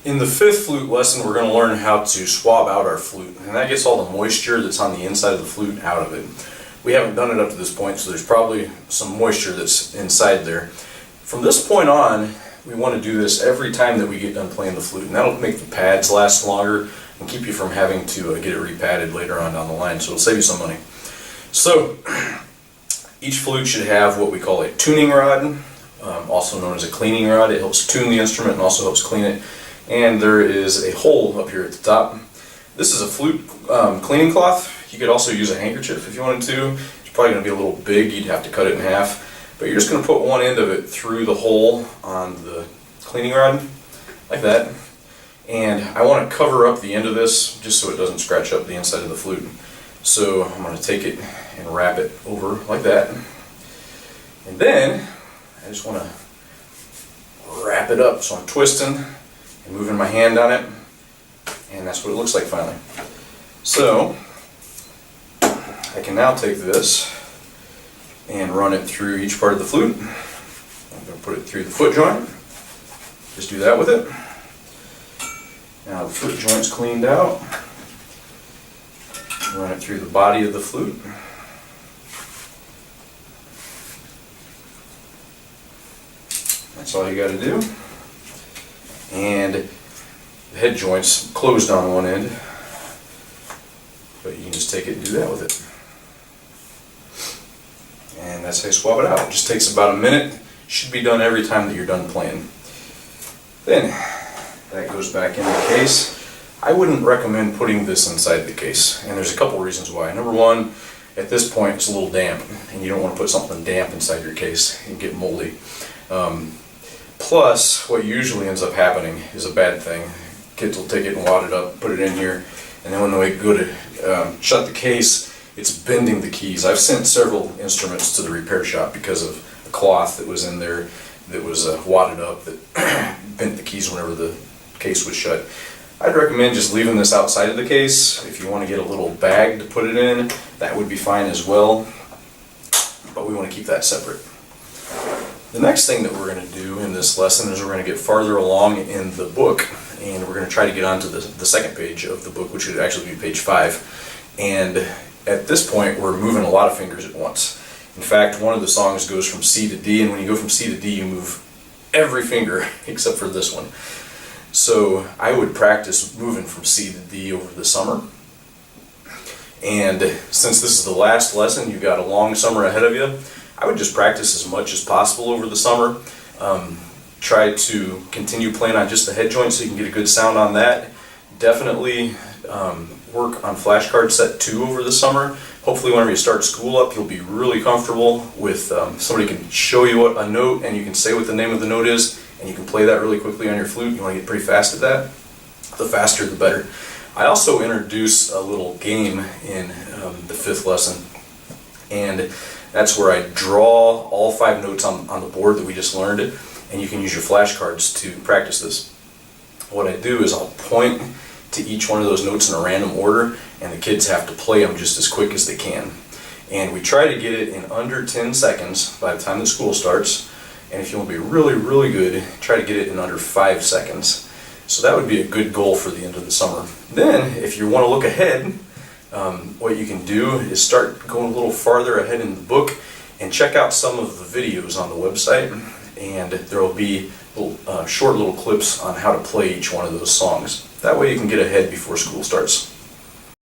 In the fifth flute lesson, we're going to learn how to swab out our flute, and that gets all the moisture that's on the inside of the flute out of it. We haven't done it up to this point, so there's probably some moisture that's inside there. From this point on, we want to do this every time that we get done playing the flute, and that'll make the pads last longer and keep you from having to get it repadded later on down the line, so it'll save you some money. So, each flute should have what we call a tuning rod, also known as a cleaning rod. It helps tune the instrument and also helps clean it. And there is a hole up here at the top. This is a flute cleaning cloth. You could also use a handkerchief if you wanted to. It's probably going to be a little big. You'd have to cut it in half. But you're just going to put one end of it through the hole on the cleaning rod, like that. And I want to cover up the end of this just so it doesn't scratch up the inside of the flute. So I'm going to take it and wrap it over like that. And then I just want to wrap it up. So I'm twisting and moving my hand on it, and that's what it looks like finally. So I can now take this and run it through each part of the flute. I'm going to put it through the foot joint. Just do that with it. Now the foot joint's cleaned out. Run it through the body of the flute. That's all you got to do. And the head joint's closed on one end, but you can just take it and do that with it. And that's how you swab it out. It just takes about a minute. Should be done every time that you're done playing. Then that goes back in the case. I wouldn't recommend putting this inside the case, and there's a couple reasons why. Number one, at this point it's a little damp, and you don't want to put something damp inside your case and get moldy. Plus, what usually ends up happening is a bad thing. Kids will take it and wad it up, put it in here, and then when they go to shut the case, it's bending the keys. I've sent several instruments to the repair shop because of a cloth that was in there that was wadded up that bent the keys whenever the case was shut. I'd recommend just leaving this outside of the case. If you want to get a little bag to put it in, that would be fine as well, but we want to keep that separate. The next thing that we're going to do in this lesson is we're going to get farther along in the book, and we're going to try to get onto the second page of the book, which would actually be page 5. And at this point, we're moving a lot of fingers at once. In fact, one of the songs goes from C to D, and when you go from C to D, you move every finger except for this one. So I would practice moving from C to D over the summer. And since this is the last lesson, you've got a long summer ahead of you, I would just practice as much as possible over the summer. Try to continue playing on just the head joint so you can get a good sound on that. Definitely work on flashcard set 2 over the summer. Hopefully whenever you start school up, you'll be really comfortable with somebody can show you what a note, and you can say what the name of the note is, and you can play that really quickly on your flute. You want to get pretty fast at that. The faster the better. I also introduce a little game in the 5th lesson, and that's where I draw all 5 notes on the board that we just learned, and you can use your flashcards to practice this. What I do is I'll point to each one of those notes in a random order, and the kids have to play them just as quick as they can. And we try to get it in under 10 seconds by the time the school starts, and if you want to be really, really good, try to get it in under 5 seconds. So that would be a good goal for the end of the summer. Then, if you want to look ahead, what you can do is start going a little farther ahead in the book and check out some of the videos on the website, and there will be short little clips on how to play each one of those songs. That way you can get ahead before school starts.